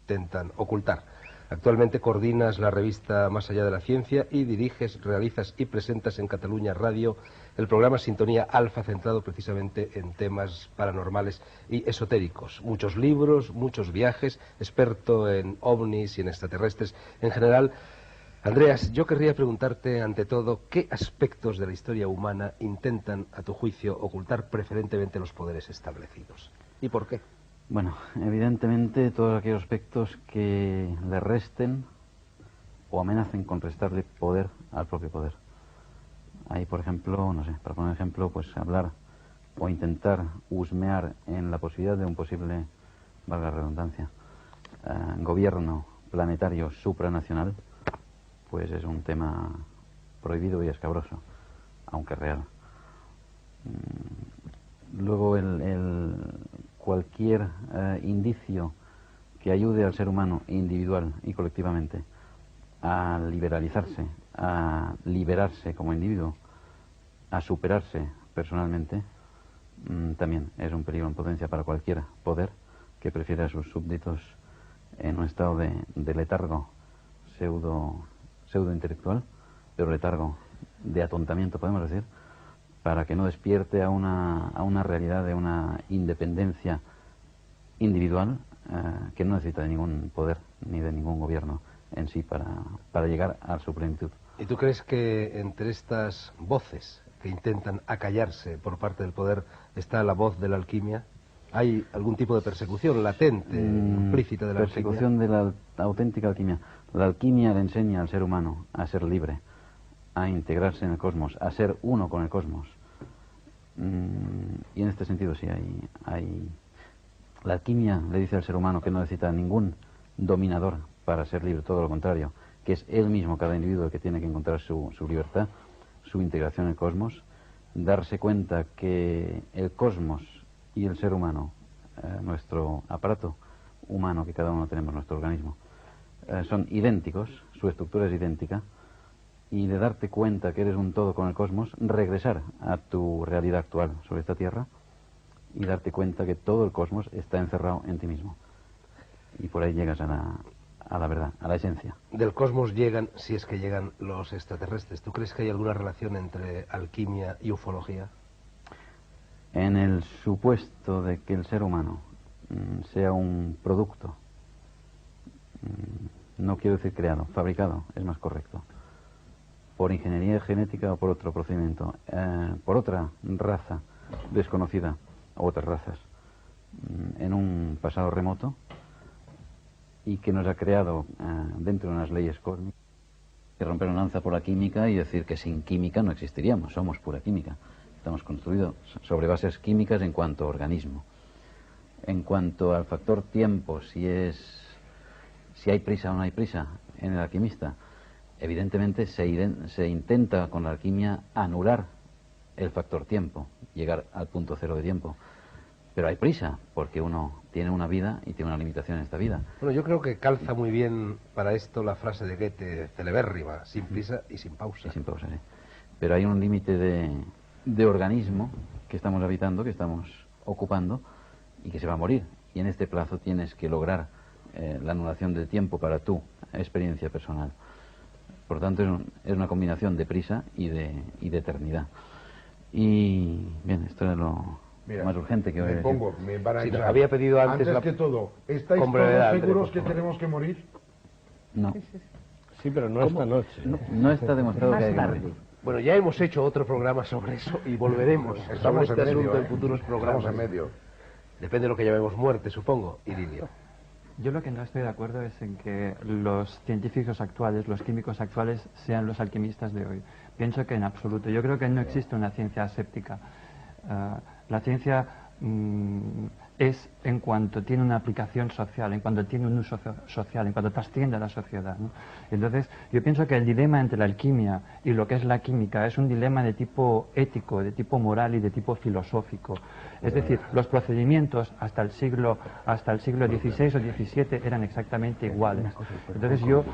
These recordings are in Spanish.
intentan ocultar. Actualmente coordinas la revista Más allá de la ciencia y diriges, realizas y presentas en Cataluña Radio el programa Sintonía Alfa, centrado precisamente en temas paranormales y esotéricos. Muchos libros, muchos viajes, experto en ovnis y en extraterrestres en general. Andreas, yo querría preguntarte ante todo qué aspectos de la historia humana intentan, a tu juicio, ocultar preferentemente los poderes establecidos. ¿Y por qué? Bueno, evidentemente todos aquellos aspectos que le resten o amenacen con restarle poder al propio poder. Ahí, por ejemplo, no sé, para poner un ejemplo, pues hablar o intentar husmear en la posibilidad de un posible, valga la redundancia, gobierno planetario supranacional, pues es un tema prohibido y escabroso, aunque real. Luego cualquier indicio que ayude al ser humano individual y colectivamente a liberalizarse, a liberarse como individuo, a superarse personalmente, también es un peligro en potencia para cualquier poder que prefiera a sus súbditos en un estado de letargo pseudo intelectual, pero letargo de atontamiento, podemos decir, para que no despierte a una realidad de una independencia individual que no necesita de ningún poder ni de ningún gobierno en sí para llegar a su plenitud. ¿Y tú crees que entre estas voces que intentan acallarse por parte del poder está la voz de la alquimia? ¿Hay algún tipo de persecución latente, implícita de la persecución alquimia? de la auténtica alquimia. La alquimia le enseña al ser humano a ser libre, a integrarse en el cosmos, a ser uno con el cosmos. Y en este sentido sí hay... La alquimia le dice al ser humano que no necesita ningún dominador para ser libre, todo lo contrario, que es él mismo, cada individuo, el que tiene que encontrar su libertad, su integración en el cosmos, darse cuenta que el cosmos y el ser humano, nuestro aparato humano que cada uno tenemos, nuestro organismo, son idénticos, su estructura es idéntica, y de darte cuenta que eres un todo con el cosmos, regresar a tu realidad actual sobre esta Tierra y darte cuenta que todo el cosmos está encerrado en ti mismo. Y por ahí llegas a la verdad, a la esencia. Del cosmos llegan, si es que llegan, los extraterrestres. ¿Tú crees que hay alguna relación entre alquimia y ufología? En el supuesto de que el ser humano sea un producto, no quiero decir creado, fabricado, es más correcto, por ingeniería genética o por otro procedimiento, por otra raza desconocida, o otras razas, en un pasado remoto, y que nos ha creado dentro de unas leyes cósmicas, que romper una lanza por la química y decir que sin química no existiríamos, somos pura química. Estamos construidos sobre bases químicas en cuanto a organismo. En cuanto al factor tiempo, si hay prisa o no hay prisa en el alquimista, evidentemente se intenta con la alquimia anular el factor tiempo, llegar al punto cero de tiempo. Pero hay prisa, porque uno tiene una vida y tiene una limitación en esta vida. Bueno, yo creo que calza muy bien para esto la frase de Goethe, celebérrima, sin prisa y sin pausa. Y sin pausa, sí. Pero hay un límite de organismo que estamos habitando, que estamos ocupando, y que se va a morir. Y en este plazo tienes que lograr la anulación del tiempo para tu experiencia personal. Por lo tanto, es una combinación de prisa y de eternidad. Y bien, esto es lo más urgente que me van a echar. Había pedido antes que todo, ¿estáis con todos brevedad, seguros André, que tenemos que morir? No. Sí, pero no esta noche. No está demostrado que hay que morir. Bueno, ya hemos hecho otro programa sobre eso y volveremos Estamos sobre este en medio, asunto en futuros programas. Estamos en medio. Depende de lo que llamemos muerte, supongo, Irinio. Yo lo que no estoy de acuerdo es en que los científicos actuales, los químicos actuales, sean los alquimistas de hoy. Pienso que en absoluto. Yo creo que no existe una ciencia aséptica. La ciencia es en cuanto tiene una aplicación social, en cuanto tiene un uso social, en cuanto trasciende a la sociedad, ¿no? Entonces, yo pienso que el dilema entre la alquimia y lo que es la química es un dilema de tipo ético, de tipo moral y de tipo filosófico. Es decir, los procedimientos hasta el siglo XVI o XVII eran exactamente iguales. Entonces, yo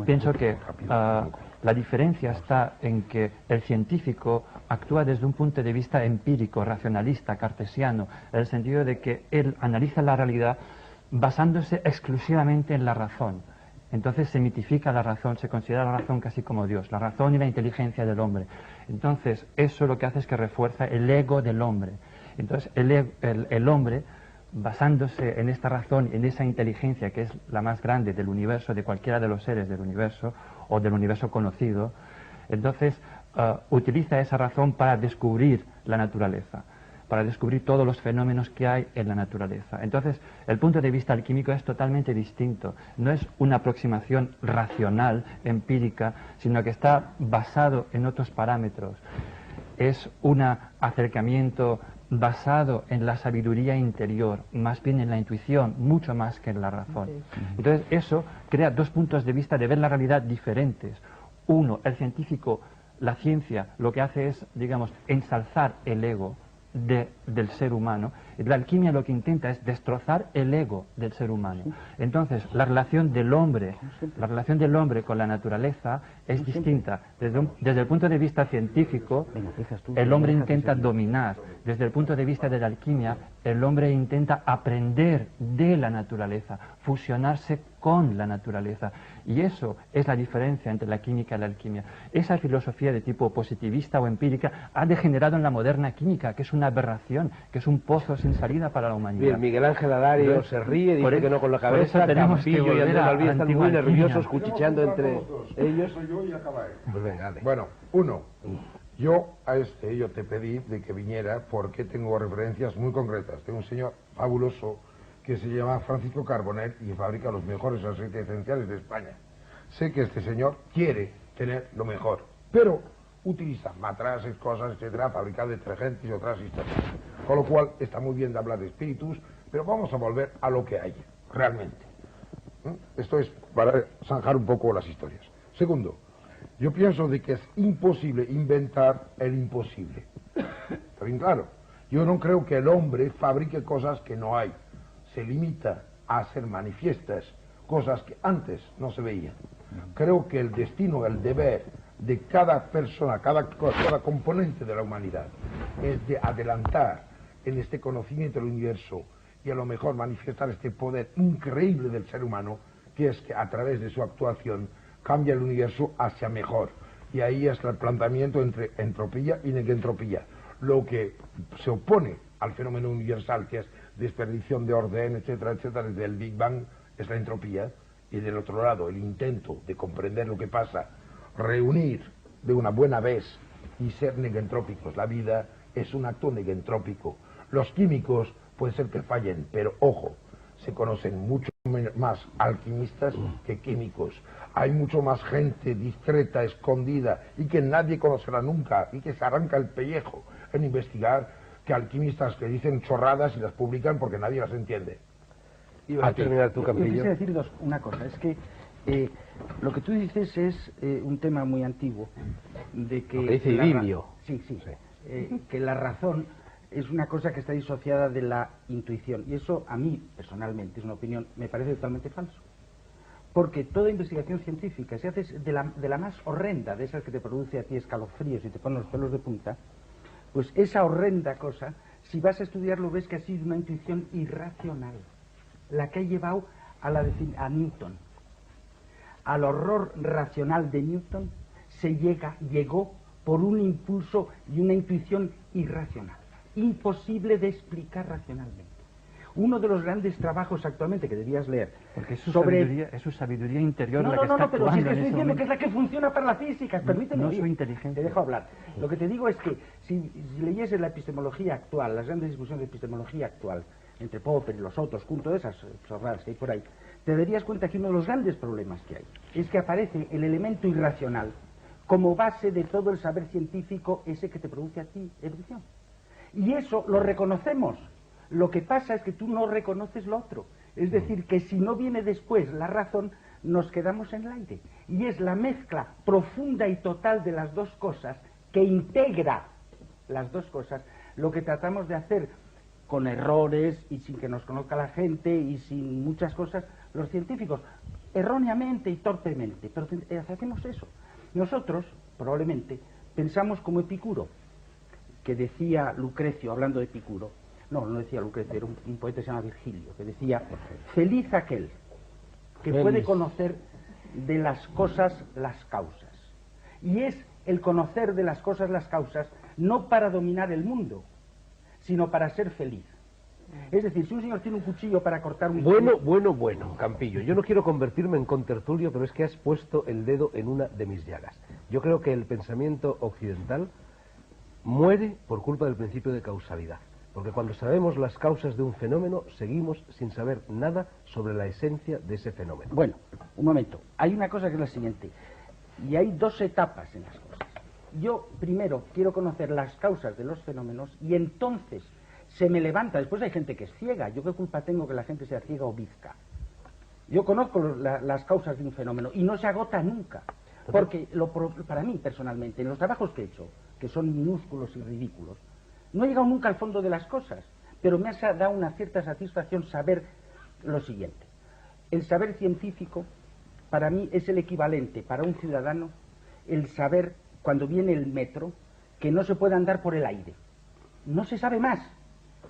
pienso que la diferencia está en que el científico actúa desde un punto de vista empírico, racionalista, cartesiano, en el sentido de que él analiza la realidad basándose exclusivamente en la razón. Entonces se mitifica la razón, se considera la razón casi como Dios, la razón y la inteligencia del hombre. Entonces eso lo que hace es que refuerza el ego del hombre. Entonces el hombre, basándose en esta razón, en esa inteligencia que es la más grande del universo, de cualquiera de los seres del universo o del universo conocido, entonces utiliza esa razón para descubrir la naturaleza, para descubrir todos los fenómenos que hay en la naturaleza. Entonces, el punto de vista alquímico es totalmente distinto. No es una aproximación racional, empírica, sino que está basado en otros parámetros. Es un acercamiento basado en la sabiduría interior, más bien en la intuición, mucho más que en la razón. Entonces, eso crea dos puntos de vista de ver la realidad diferentes. Uno, el científico, la ciencia, lo que hace es, digamos, ensalzar el ego del ser humano. La alquimia lo que intenta es destrozar el ego del ser humano. Entonces, la relación del hombre con la naturaleza es distinta. Desde el punto de vista científico, el hombre intenta dominar. Desde el punto de vista de la alquimia, el hombre intenta aprender de la naturaleza, fusionarse con la naturaleza. Y eso es la diferencia entre la química y la alquimia. Esa filosofía de tipo positivista o empírica ha degenerado en la moderna química, que es una aberración, que es un pozo sin salida para la humanidad. Bien, Miguel Ángel Adario se ríe, dice que no con la cabeza. Tenemos que Campillo y volver Andrés a Malví la están muy antigua nerviosos, alquimia. cuchicheando entre ellos. Soy yo y acabaré. Pues venga, dale. Bueno, yo yo te pedí de que viniera porque tengo referencias muy concretas. Tengo un señor fabuloso que se llama Francisco Carbonet y fabrica los mejores aceites esenciales de España. Sé que este señor quiere tener lo mejor, pero utiliza matraces, cosas, etcétera, fabrica detergentes y otras historias. Con lo cual está muy bien de hablar de espíritus, pero vamos a volver a lo que hay, realmente. Esto es para zanjar un poco las historias. Segundo, yo pienso de que es imposible inventar el imposible. ¿Está bien claro? Yo no creo que el hombre fabrique cosas que no hay. Se limita a hacer manifiestas cosas que antes no se veían. Creo que el destino, el deber de cada persona, cada componente de la humanidad es de adelantar en este conocimiento del universo y a lo mejor manifestar este poder increíble del ser humano, que es que a través de su actuación cambia el universo hacia mejor. Y ahí está el planteamiento entre entropía y negentropía. Lo que se opone al fenómeno universal, que es desperdición de orden, etcétera, etcétera, desde el Big Bang, es la entropía, y del otro lado el intento de comprender lo que pasa, reunir de una buena vez y ser negentrópicos. La vida es un acto negentrópico. Los químicos puede ser que fallen, pero ojo, se conocen mucho más alquimistas que químicos. Hay mucho más gente discreta, escondida, y que nadie conocerá nunca, y que se arranca el pellejo en investigar, que alquimistas que dicen chorradas y las publican porque nadie las entiende. Iba a terminar tu Yo Campillo. quisiera decir una cosa, es que lo que tú dices es un tema muy antiguo, de que... Lo que dice Idilio. Sí. Que la razón es una cosa que está disociada de la intuición, y eso a mí, personalmente, es una opinión, me parece totalmente falso. Porque toda investigación científica, si haces de la más horrenda, de esas que te produce a ti escalofríos y te ponen los pelos de punta, pues esa horrenda cosa, si vas a estudiarlo, ves que ha sido una intuición irracional, la que ha llevado a Newton. Al horror racional de Newton llegó por un impulso y una intuición irracional, imposible de explicar racionalmente. Uno de los grandes trabajos actualmente que debías leer porque es su sobre... sabiduría interior la que está No, pero si es actuando que en estoy ese diciendo momento. que es la que funciona para la física, permíteme. No oír. su inteligencia. Te dejo hablar. Lo que te digo es que si leyes la epistemología actual, las grandes discusiones de epistemología actual, entre Popper y los otros, junto a esas chorradas que hay por ahí, te darías cuenta que uno de los grandes problemas que hay es que aparece el elemento irracional como base de todo el saber científico, ese que te produce a ti erudición. Y eso lo reconocemos. Lo que pasa es que tú no reconoces lo otro. Es decir, que si no viene después la razón, nos quedamos en el aire. Y es la mezcla profunda y total de las dos cosas, que integra las dos cosas, lo que tratamos de hacer con errores y sin que nos conozca la gente y sin muchas cosas, los científicos, erróneamente y torpemente, pero hacemos eso. Nosotros, probablemente, pensamos como Epicuro, que decía Lucrecio, hablando de Epicuro, no lo decía Lucrecio, era un poeta que se llama Virgilio, que decía, feliz aquel que puede conocer de las cosas las causas. Y es el conocer de las cosas las causas no para dominar el mundo, sino para ser feliz. Es decir, si un señor tiene un cuchillo para cortar un... Bueno, Campillo, yo no quiero convertirme en contertulio, pero es que has puesto el dedo en una de mis llagas. Yo creo que el pensamiento occidental muere por culpa del principio de causalidad, porque cuando sabemos las causas de un fenómeno, seguimos sin saber nada sobre la esencia de ese fenómeno. Bueno, un momento, hay una cosa que es la siguiente, y hay dos etapas en las cosas. Yo primero quiero conocer las causas de los fenómenos y entonces se me levanta. Después hay gente que es ciega. ¿Yo qué culpa tengo que la gente sea ciega o bizca? Yo conozco las causas de un fenómeno y no se agota nunca. Porque para mí, personalmente, en los trabajos que he hecho, que son minúsculos y ridículos, no he llegado nunca al fondo de las cosas, pero me ha dado una cierta satisfacción saber lo siguiente. El saber científico, para mí, es el equivalente para un ciudadano, el saber, cuando viene el metro, que no se puede andar por el aire. No se sabe más.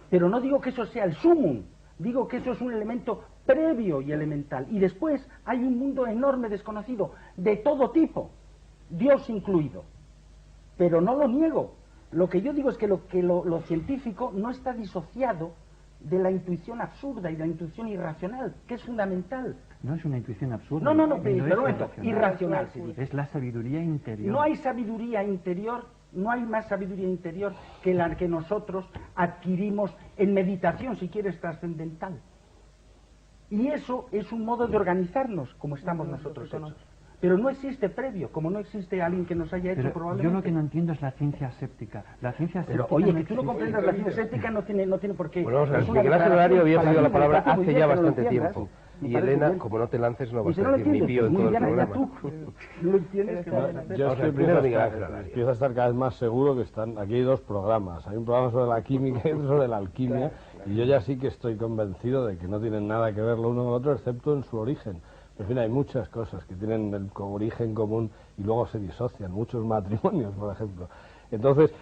Pero no digo que eso sea el sumum, digo que eso es un elemento previo y elemental. Y después hay un mundo enorme desconocido, de todo tipo, Dios incluido. Pero no lo niego. Lo que yo digo es que lo científico no está disociado de la intuición absurda y la intuición irracional, que es fundamental. No es una intuición absurda. No, pero irracional. Es la sabiduría interior. No hay sabiduría interior. No hay más sabiduría interior que la que nosotros adquirimos en meditación, si quieres, trascendental. Y eso es un modo de organizarnos, como estamos nosotros hechos. Pero no existe previo, como no existe alguien que nos haya hecho probablemente. Yo lo que no entiendo es la ciencia séptica. La ciencia séptica. Pero oye, que tú no comprendas la ciencia séptica no tiene por qué. Bueno, vamos a ver, Miguel Ángel Horario había pedido la palabra hace ya bastante tiempo. Y Elena, como no te lances, no vas a decir ni pío en todo el programa. No lo entiendes. Yo es que empiezo a estar cada vez más seguro que están... Aquí hay dos programas. Hay un programa sobre la química y otro sobre la alquimia. Y yo ya sí que estoy convencido de que no tienen nada que ver lo uno con lo otro, excepto en su origen. En fin, hay muchas cosas que tienen el origen común y luego se disocian. Muchos matrimonios, por ejemplo. Entonces,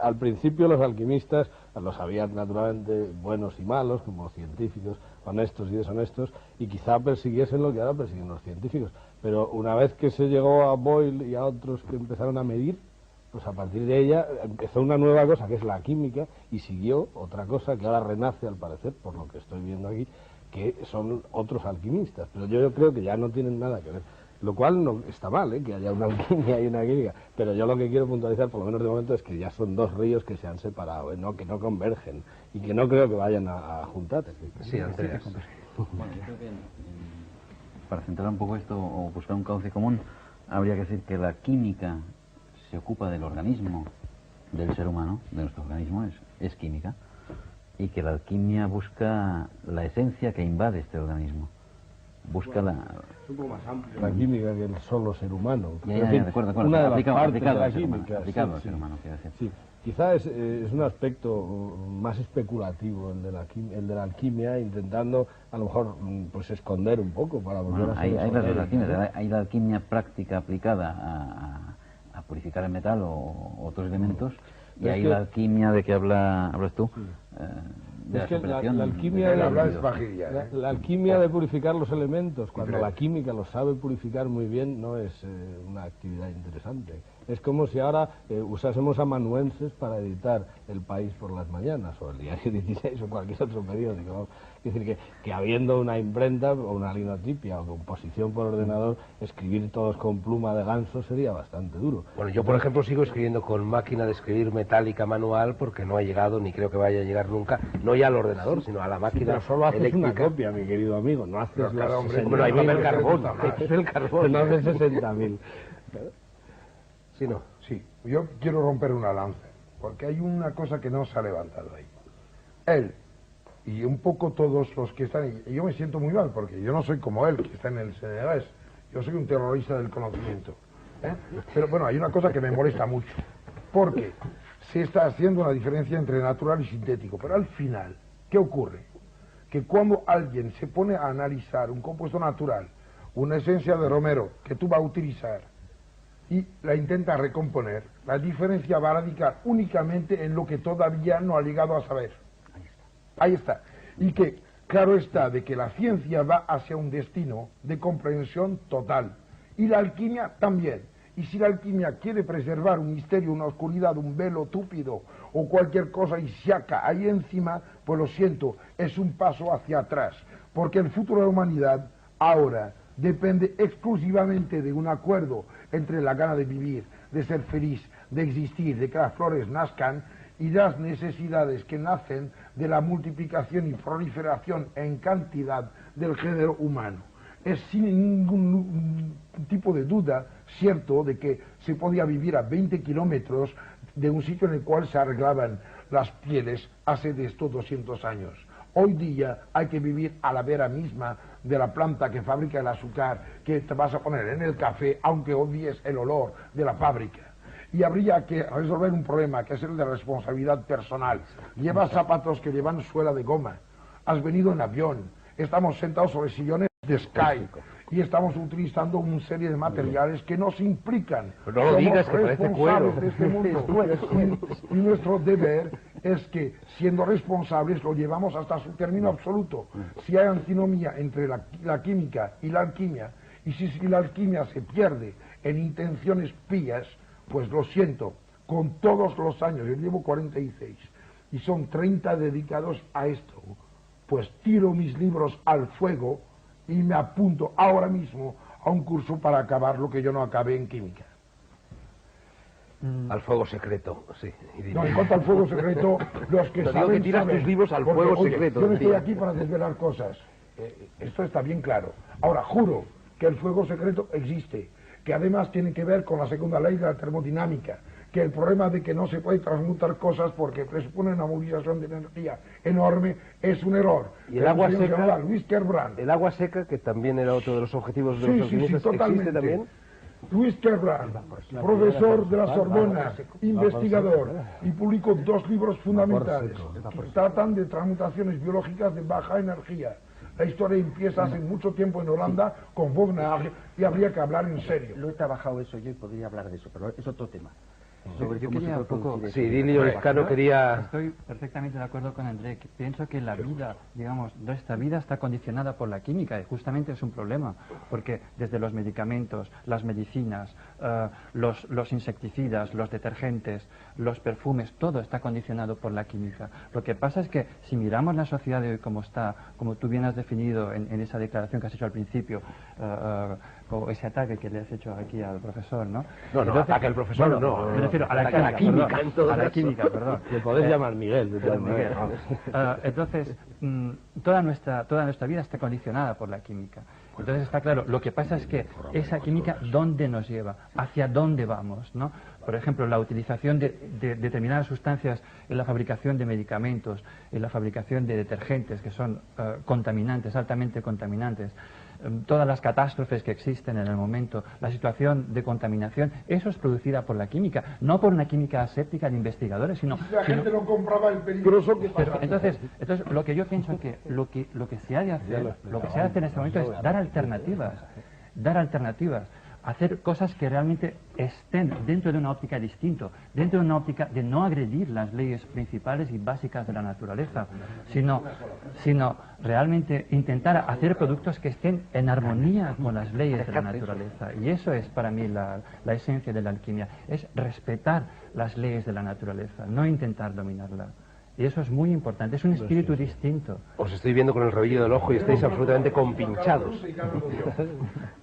al principio los alquimistas los había naturalmente buenos y malos, como científicos, honestos y deshonestos, y quizá persiguiesen lo que ahora persiguen los científicos. Pero una vez que se llegó a Boyle y a otros que empezaron a medir, pues a partir de ella empezó una nueva cosa que es la química y siguió otra cosa que ahora renace al parecer, por lo que estoy viendo aquí, que son otros alquimistas. Pero yo creo que ya no tienen nada que ver. Lo cual no está mal, que haya una alquimia y una química, pero yo lo que quiero puntualizar, por lo menos de momento, es que ya son dos ríos que se han separado, que no convergen, y que no creo que vayan a juntarse. Sí, Andreas. Bueno, yo creo que para centrar un poco esto, o buscar un cauce común, habría que decir que la química se ocupa del organismo del ser humano, de nuestro organismo, es química, y que la alquimia busca la esencia que invade este organismo. Busca la química que el solo ser humano. De acuerdo. Una de las partes de la química. Aplicado al ser humano, quiero decir. Sí. Quizá es un aspecto más especulativo el de la alquimia, intentando a lo mejor pues esconder un poco para volver a ser... Hay las dos alquimias. Hay la alquimia práctica aplicada a purificar el metal o otros elementos, y hay la alquimia de que hablas tú. Sí. Es que la alquimia la alquimia de purificar los elementos, cuando la química los sabe purificar muy bien, no es una actividad interesante. Es como si ahora usásemos amanuenses para editar El País por las mañanas, o el Diario 16, o cualquier otro periódico. Es decir, que habiendo una imprenta, o una linotipia, o composición por ordenador, escribir todos con pluma de ganso sería bastante duro. Bueno, yo por ejemplo sigo escribiendo con máquina de escribir metálica manual, porque no ha llegado, ni creo que vaya a llegar nunca, no ya al ordenador, sino a la máquina pero solo haces eléctrica. Una copia, mi querido amigo, no haces las... Bueno, hay papel carbón, papel carbón. No haces 60.000. Sí, no. Sí, yo quiero romper una lanza, porque hay una cosa que no se ha levantado ahí. Él, y un poco todos los que están ahí, y yo me siento muy mal, porque yo no soy como él, que está en el Senegal, yo soy un terrorista del conocimiento. Pero bueno, hay una cosa que me molesta mucho, porque se está haciendo una diferencia entre natural y sintético, pero al final, ¿qué ocurre? Que cuando alguien se pone a analizar un compuesto natural, una esencia de romero que tú vas a utilizar, y la intenta recomponer, la diferencia va a radicar únicamente en lo que todavía no ha llegado a saber. Ahí está. Y que, claro está, de que la ciencia va hacia un destino de comprensión total. Y la alquimia también. Y si la alquimia quiere preservar un misterio, una oscuridad, un velo túpido o cualquier cosa y saca ahí encima, pues lo siento, es un paso hacia atrás. Porque el futuro de la humanidad ahora depende exclusivamente de un acuerdo entre la gana de vivir, de ser feliz, de existir, de que las flores nazcan y las necesidades que nacen de la multiplicación y proliferación en cantidad del género humano. Es sin ningún tipo de duda cierto de que se podía vivir a 20 kilómetros de un sitio en el cual se arreglaban las pieles hace de estos 200 años. Hoy día hay que vivir a la vera misma de la planta que fabrica el azúcar que te vas a poner en el café, aunque odies el olor de la fábrica. Y habría que resolver un problema, que es el de responsabilidad personal. Llevas zapatos que llevan suela de goma, has venido en avión, estamos sentados sobre sillones de Sky y estamos utilizando una serie de materiales que nos implican. Pero no lo digas, que parece cuero. De este mundo. Y nuestro deber es que, siendo responsables, lo llevamos hasta su término absoluto. Si hay antinomía entre la química y la alquimia, y si la alquimia se pierde en intenciones pías, pues lo siento, con todos los años, yo llevo 46, y son 30 dedicados a esto, pues tiro mis libros al fuego y me apunto ahora mismo a un curso para acabar lo que yo no acabé en química. Al fuego secreto, sí. No, en cuanto al fuego secreto, los que saben... que tiras tus libros al porque, fuego oye, secreto. Yo no estoy aquí para desvelar cosas. Esto está bien claro. Ahora, juro que el fuego secreto existe, que además tiene que ver con la segunda ley de la termodinámica, que el problema de que no se puede transmutar cosas porque presupone una movilización de energía enorme es un error. Y el agua seca, Luis Kerbrand. el agua seca, que también era otro de los objetivos de Sí, los alquimistas, totalmente. ¿existe también? Luis Kerbrand, profesor de la Sorbona, investigador, y publicó 2 libros fundamentales que tratan de transmutaciones biológicas de baja energía. La historia empieza hace mucho tiempo en Holanda con Wagner y habría que hablar en serio. Lo he trabajado eso yo y podría hablar de eso, pero es otro tema. Sobre yo quería un poco... Sí, Dilio Lescano quería... Estoy perfectamente de acuerdo con André, que pienso que la vida, digamos, nuestra vida está condicionada por la química y justamente es un problema, porque desde los medicamentos, las medicinas, los insecticidas, los detergentes, los perfumes, todo está condicionado por la química. Lo que pasa es que si miramos la sociedad de hoy como está, como tú bien has definido en esa declaración que has hecho al principio, o ese ataque que le has hecho aquí al profesor, ¿no? No, Entonces, ataque al profesor, bueno, no. me refiero a la Ataque química, en todo a la caso. química, perdón. Le podés llamar Miguel. De todas Miguel. maneras. Entonces, toda nuestra vida está condicionada por la química. Entonces está claro, lo que pasa es que esa química, ¿dónde nos lleva? ¿Hacia dónde vamos? ¿No? Por ejemplo, la utilización de determinadas sustancias en la fabricación de medicamentos, en la fabricación de detergentes, que son contaminantes, altamente contaminantes, todas las catástrofes que existen en el momento, la situación de contaminación, eso es producida por la química, no por una química aséptica de investigadores, sino... Si la gente no compraba el peligroso que pasa. Entonces, lo que yo pienso es que lo que se ha de hacer, en este momento es dar alternativas, hacer cosas que realmente estén dentro de una óptica distinta, dentro de una óptica de no agredir las leyes principales y básicas de la naturaleza, sino realmente intentar hacer productos que estén en armonía con las leyes de la naturaleza. Y eso es para mí la esencia de la alquimia, es respetar las leyes de la naturaleza, no intentar dominarla. Y eso es muy importante, es un espíritu distinto. Os estoy viendo con el rabillo del ojo y estáis absolutamente compinchados.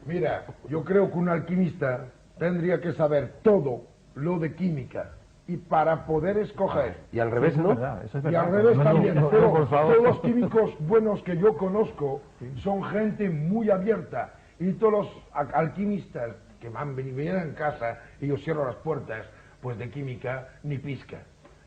Mira, yo creo que un alquimista tendría que saber todo lo de química y para poder escoger. Y al revés, ¿no? Eso es Y verdad. al revés también, no, pero por favor. todos los químicos buenos que yo conozco son gente muy abierta y todos los alquimistas que vienen en casa y yo cierro las puertas, pues de química ni pizca.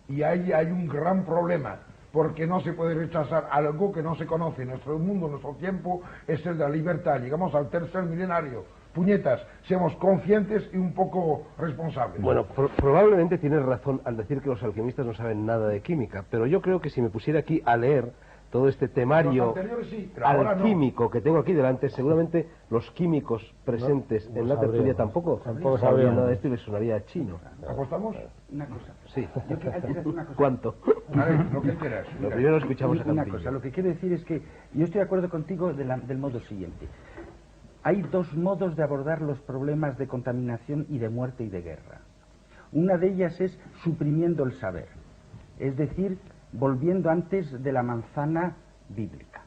Y ahí hay un gran problema, porque no se puede rechazar algo que no se conoce. Nuestro mundo, nuestro tiempo es el de la libertad. Llegamos al tercer milenario. Puñetas, seamos conscientes y un poco responsables. Bueno, probablemente tienes razón al decir que los alquimistas no saben nada de química, pero yo creo que si me pusiera aquí a leer todo este temario Los anteriores sí, pero ahora no. alquímico que tengo aquí delante, seguramente los químicos presentes en la tertulia tampoco sabrían nada de esto y les sonaría chino. ¿Apostamos? Una cosa. Sí. Yo quiero decir una cosa. ¿Cuánto? A ver, lo que quieras. Lo primero escuchamos a Una Campillo. cosa, lo que quiero decir es que yo estoy de acuerdo contigo del modo siguiente. Hay dos modos de abordar los problemas de contaminación y de muerte y de guerra. Una de ellas es suprimiendo el saber, es decir, volviendo antes de la manzana bíblica.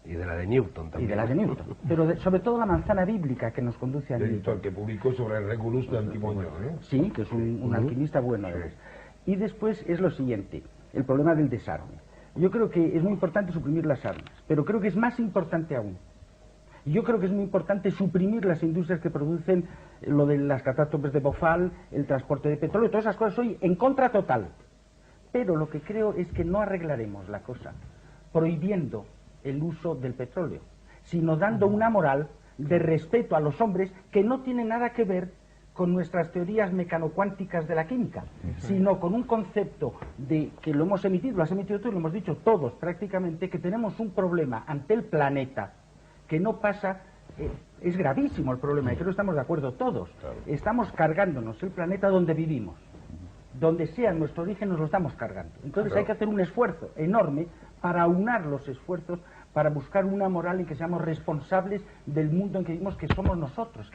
Y de la de Newton también. Y de la de Newton. Pero sobre todo la manzana bíblica que nos conduce a Newton. El que publicó sobre el Regulus de Antimonio, ¿eh? Sí, que es un alquimista bueno. Sí. Y después es lo siguiente, el problema del desarme. Yo creo que es muy importante suprimir las armas, pero creo que es más importante aún. Yo creo que es muy importante suprimir las industrias que producen lo de las catástrofes de Bhopal, el transporte de petróleo, todas esas cosas. Soy en contra total. Pero lo que creo es que no arreglaremos la cosa prohibiendo el uso del petróleo, sino dando una moral de respeto a los hombres que no tiene nada que ver con nuestras teorías mecanocuánticas de la química, sino con un concepto de que lo hemos emitido, lo has emitido tú y lo hemos dicho todos prácticamente, que tenemos un problema ante el planeta que no pasa, es gravísimo el problema, y creo que estamos de acuerdo todos. Claro. Estamos cargándonos el planeta donde vivimos, donde sea nuestro origen nos lo estamos cargando. Entonces hay que hacer un esfuerzo enorme para aunar los esfuerzos, para buscar una moral en que seamos responsables del mundo en que vivimos, que somos nosotros,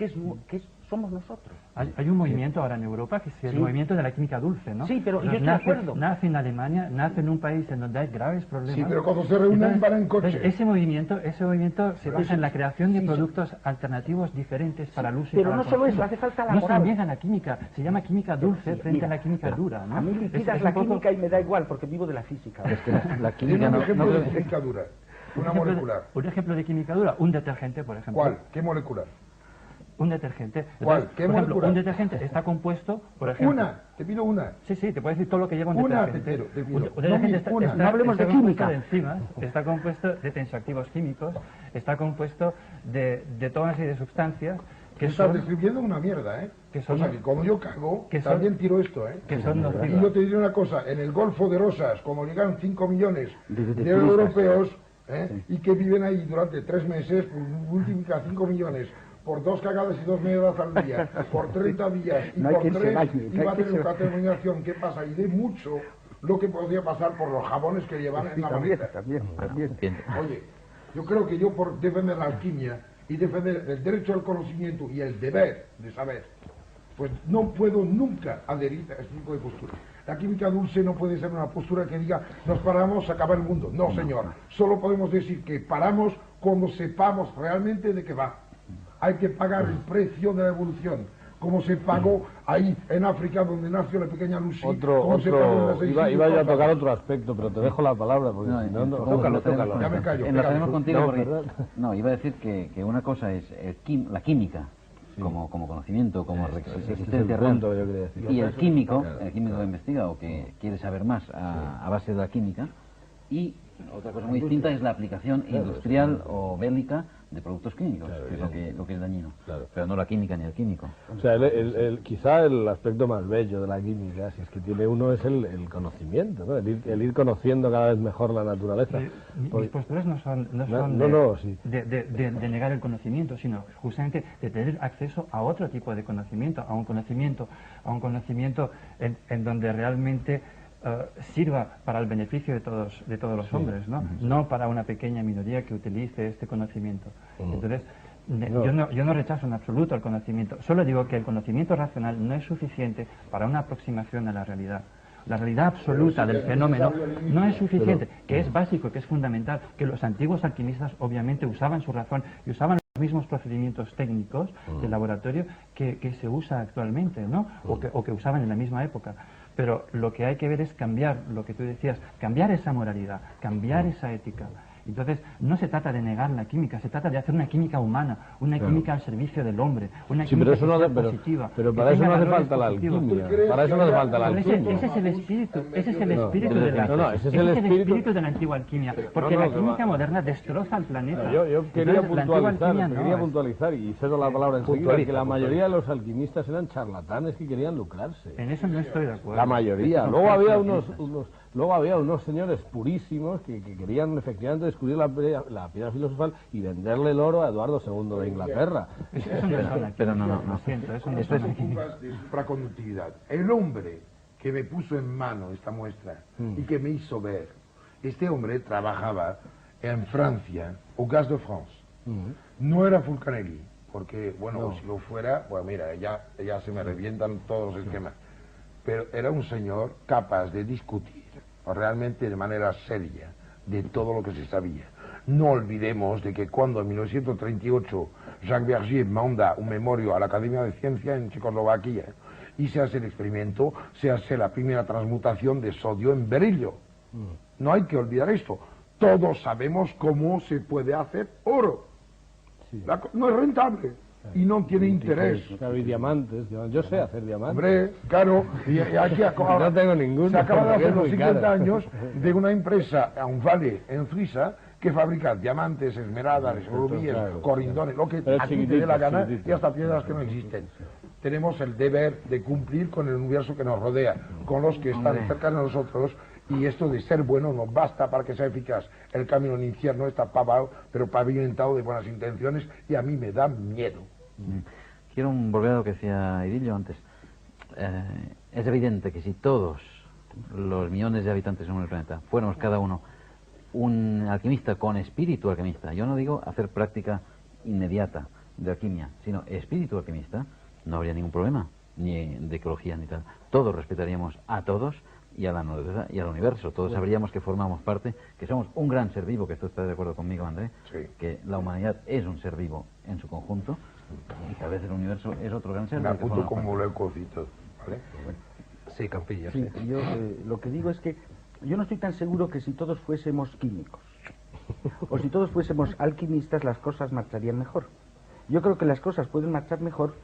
somos nosotros. Hay un movimiento ahora en Europa que es el movimiento de la química dulce, ¿no? Sí, pero yo estoy de acuerdo. Nace en Alemania, nace en un país en donde hay graves problemas. Sí, pero cuando se reúnen van en coche. Ese movimiento se basa en la creación de productos alternativos diferentes para el uso y pero para no el solo consumo. eso, hace falta la no moral. se niega la química, se llama química dulce frente a la química dura, ¿no? A mí me quitas la química y me da igual, porque vivo de la física. Es que la química un no ejemplo de química dura. Una molecular. Un ejemplo de química dura, un detergente, por ejemplo. ¿Cuál? ¿Qué molecular? Un detergente. ¿Cuál? Entonces, ¿Qué por ejemplo, molecular? un detergente está compuesto, por ejemplo... Una, te pido una. Sí, te puedo decir todo lo que lleva un detergente. Te pido. Un detergente No hablemos de química. De enzimas, está compuesto de tensioactivos químicos, está compuesto de toda una serie de sustancias que estás describiendo una mierda, ¿eh? Que son, o sea, que como yo cago, que también tiro esto, ¿eh? Que son nocivas. Y yo te diré una cosa, en el Golfo de Rosas, como llegaron 5 millones de europeos, y que viven ahí durante 3 meses, pues multiplica 5 millones por 2 cagadas y 2 mierdas al día, por 30 días y por 3, y va a tener una contaminación que pasa, y de mucho lo que podría pasar por los jabones que llevan en la maleta. También. Oye, yo creo que yo por defender la alquimia y defender el derecho al conocimiento y el deber de saber, pues no puedo nunca adherir a este tipo de postura. La química dulce no puede ser una postura que diga nos paramos, se acaba el mundo. No, señor. Solo podemos decir que paramos cuando sepamos realmente de qué va. Hay que pagar el precio de la evolución, como se pagó ahí en África donde nació la pequeña Lucy. Iba yo a tocar otro aspecto, pero te dejo la palabra porque tócalo. Ya me callo. Enlazaremos contigo porque iba a decir que una cosa es la química. Como conocimiento, como existencia real, y el químico que investiga o que quiere saber más a base de la química, y otra cosa muy distinta es la aplicación industrial o bélica de productos químicos, que es lo que es dañino, pero no la química ni el químico. O sea, quizá el aspecto más bello de la química, si es que tiene uno, es el conocimiento, ¿no? el ir conociendo cada vez mejor la naturaleza. Mis posturas no son de negar el conocimiento, sino justamente de tener acceso a otro tipo de conocimiento, a un conocimiento en donde realmente sirva para el beneficio de todos los hombres, ¿no? No para una pequeña minoría que utilice este conocimiento. Entonces, yo no rechazo en absoluto el conocimiento, solo digo que el conocimiento racional no es suficiente para una aproximación a la realidad. La realidad absoluta del fenómeno no es suficiente, que es básico, que es fundamental, que los antiguos alquimistas obviamente usaban su razón y usaban los mismos procedimientos técnicos de laboratorio que se usa actualmente, ¿no? O que usaban en la misma época. Pero lo que hay que ver es cambiar, lo que tú decías, cambiar esa moralidad, cambiar esa ética. Entonces, no se trata de negar la química, se trata de hacer una química humana, una química al servicio del hombre, una química positiva. Pero para eso no hace falta la alquimia. Para eso no hace falta la alquimia. Ese es el espíritu de la antigua alquimia, porque la química moderna destroza el planeta. Yo quería puntualizar, y cedo la palabra enseguida, que la mayoría de los alquimistas eran charlatanes que querían lucrarse. En eso no estoy de acuerdo. La mayoría. Luego había unos luego había unos señores purísimos que querían efectivamente descubrir la piedra filosofal y venderle el oro a Eduardo II de Inglaterra. Pero no. Lo siento, es un Te ocupas de supraconductividad. El hombre que me puso en mano esta muestra y que me hizo ver, este hombre trabajaba en Francia, au Gaz de France. No era Fulcanelli, porque, bueno, si lo fuera, pues mira, ya se me revientan todos los esquemas. Pero era un señor capaz de discutir realmente de manera seria de todo lo que se sabía. No olvidemos de que cuando en 1938 Jacques Vergier manda un memorio a la Academia de Ciencia en Checoslovaquia y se hace el experimento, se hace la primera transmutación de sodio en berilio. No hay que olvidar esto. Todos sabemos cómo se puede hacer oro. No es rentable y no tiene interés. Claro, y diamantes. Yo sé hacer diamantes. Hombre, claro, y aquí no tengo ninguno. Se acaba de hacer los 50 caro. años de una empresa, a un vale en Suiza, que fabrica diamantes, esmeraldas, rubíes, corindones, lo que a ti te dé la gana, y hasta piedras que no existen. Tenemos el deber de cumplir con el universo que nos rodea, con los que están cerca de nosotros, y esto de ser bueno no basta para que sea eficaz. El camino al infierno está pavado, pero pavimentado de buenas intenciones, y a mí me da miedo. Quiero volver a lo que decía Idilio antes. Es evidente que si todos los millones de habitantes en el planeta fuéramos cada uno un alquimista con espíritu alquimista, yo no digo hacer práctica inmediata de alquimia, sino espíritu alquimista, no habría ningún problema, ni de ecología ni tal. Todos respetaríamos a todos y a la naturaleza y al universo. Todos sabríamos que formamos parte, que somos un gran ser vivo, que tú estás de acuerdo conmigo, André, que la humanidad es un ser vivo en su conjunto y que a veces el universo es otro gran ser. Me apunto como leucocitos, ¿vale? Sí, Campillo, sí. Yo lo que digo es que yo no estoy tan seguro que si todos fuésemos químicos o si todos fuésemos alquimistas las cosas marcharían mejor. Yo creo que las cosas pueden marchar mejor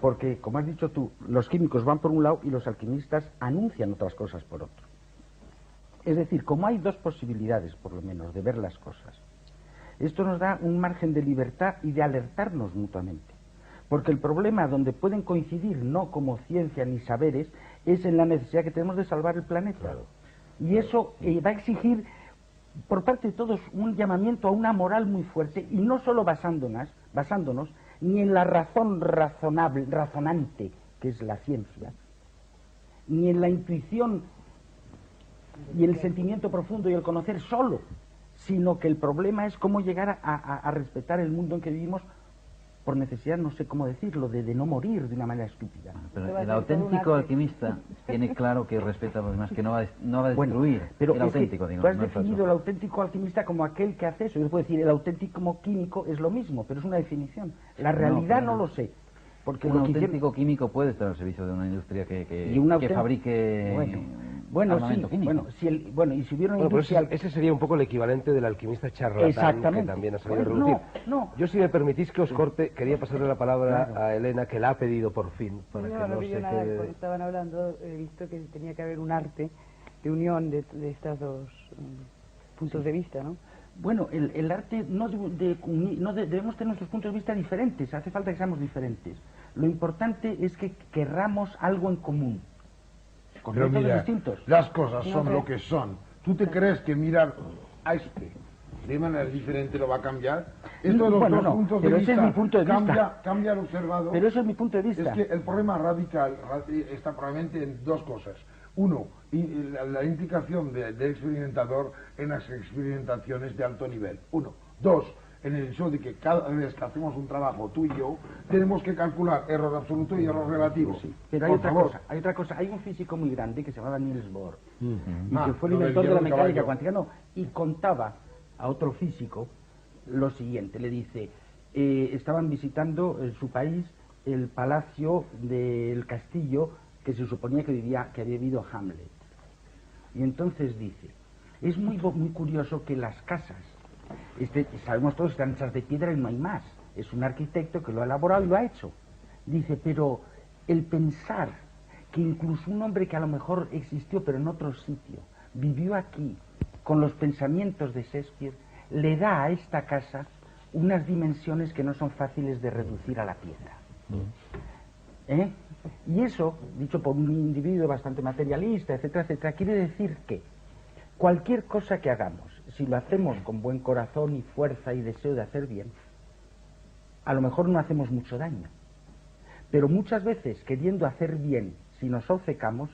porque, como has dicho tú, los químicos van por un lado y los alquimistas anuncian otras cosas por otro. Es decir, como hay dos posibilidades, por lo menos, de ver las cosas, esto nos da un margen de libertad y de alertarnos mutuamente. Porque el problema donde pueden coincidir, no como ciencia ni saberes, es en la necesidad que tenemos de salvar el planeta. Claro. Y eso va a exigir, por parte de todos, un llamamiento a una moral muy fuerte, y no solo basándonos ni en la razón razonante, que es la ciencia, ni en la intuición y el sentimiento profundo y el conocer solo, sino que el problema es cómo llegar a respetar el mundo en que vivimos por necesidad, no sé cómo decirlo, de no morir de una manera estúpida. Pero el auténtico alquimista tiene claro que respeta a los demás, que no va a destruir. Bueno, pero el auténtico, tú has definido el auténtico alquimista como aquel que hace eso. Yo puedo decir, el auténtico químico es lo mismo, pero es una definición. La realidad no lo sé. Porque un auténtico químico puede estar al servicio de una industria que fabrique armamento químico. Y si hubiera una industria... ese sería un poco el equivalente del alquimista charlatán, que también ha salido a relucir. Yo, si me permitís que os corte, quería pasarle la palabra a Elena, que la ha pedido por fin. Para que no pidió nada, porque estaban hablando, he visto que tenía que haber un arte de unión de estos dos puntos de vista, ¿no? Bueno, el arte debemos tener nuestros puntos de vista diferentes, hace falta que seamos diferentes. Lo importante es que querramos algo en común. Con pero mira, distintos. Las cosas son lo que son. ¿Tú te crees que mirar a este de manera diferente lo va a cambiar? Esto de los dos puntos de vista, ese es mi punto de vista. Cambia el observado. Pero eso es mi punto de vista. Es que el problema radical está probablemente en dos cosas. Uno, la implicación del experimentador en las experimentaciones de alto nivel. Uno. Dos, en el hecho de que cada vez que hacemos un trabajo, tú y yo, tenemos que calcular error absoluto y error relativo. Sí. Pero hay otra cosa. Hay un físico muy grande que se llamaba Niels Bohr, y que fue el inventor de la mecánica cuántica, y contaba a otro físico lo siguiente. Le dice, estaban visitando en su país el palacio del castillo que se suponía que había vivido Hamlet. Y entonces dice, es muy curioso que las casas, sabemos todos que están hechas de piedra y no hay más. Es un arquitecto que lo ha elaborado y lo ha hecho. Dice, pero el pensar que incluso un hombre que a lo mejor existió pero en otro sitio, vivió aquí con los pensamientos de Shakespeare, le da a esta casa unas dimensiones que no son fáciles de reducir a la piedra. Y eso, dicho por un individuo bastante materialista, etcétera, etcétera, quiere decir que cualquier cosa que hagamos, si lo hacemos con buen corazón y fuerza y deseo de hacer bien, a lo mejor no hacemos mucho daño. Pero muchas veces, queriendo hacer bien, si nos obcecamos,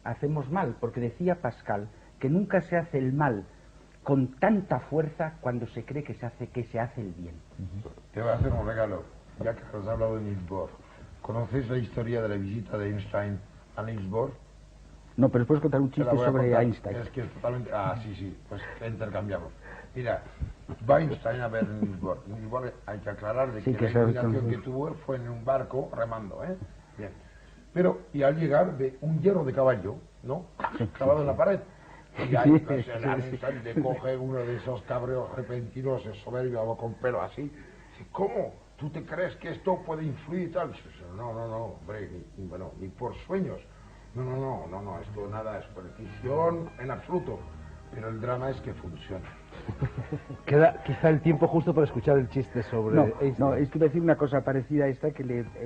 hacemos mal, porque decía Pascal que nunca se hace el mal con tanta fuerza cuando se cree que se hace el bien. Te voy a hacer un regalo, ya que has hablado de Niels Bohr. ¿Conocéis la historia de la visita de Einstein a Niels Bohr? No, pero puedes contar un Te la chiste voy a sobre contar. Einstein. Es que es totalmente... Ah, sí, pues intercambiamos. Mira, va Einstein a ver Niels Bohr. Niels Bohr, hay que aclarar de Sí, que que la eso- inclinación que tuvo fue en un barco remando, ¿eh? Bien. Pero, y al llegar ve un hierro de caballo, ¿no? Clavado en la pared. Y ahí, pues, el Einstein le coge uno de esos cabreos repentinos, es soberbio, con pelo así. Dice, ¿cómo? ¿Tú te crees que esto puede influir y tal? Dice, no, hombre, ni por sueños. No, esto nada es superstición en absoluto. Pero el drama es que funciona. Queda quizá el tiempo justo para escuchar el chiste sobre Einstein. No, es que iba a decir una cosa parecida a esta, que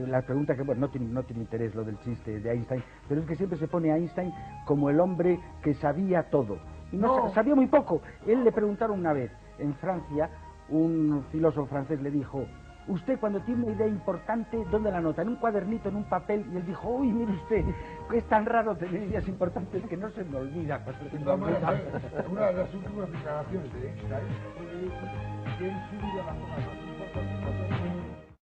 la pregunta que, bueno, no tiene interés lo del chiste de Einstein, pero es que siempre se pone a Einstein como el hombre que sabía todo. Y no, sabía muy poco. Él le preguntaron una vez, en Francia, un filósofo francés le dijo, usted cuando tiene una idea importante, ¿dónde la anota? En un cuadernito, en un papel, y él dijo, uy, mire usted, es tan raro tener ideas importantes que no se me olvida. Una de las últimas declaraciones de Einstein fue que él subió a la zona más importante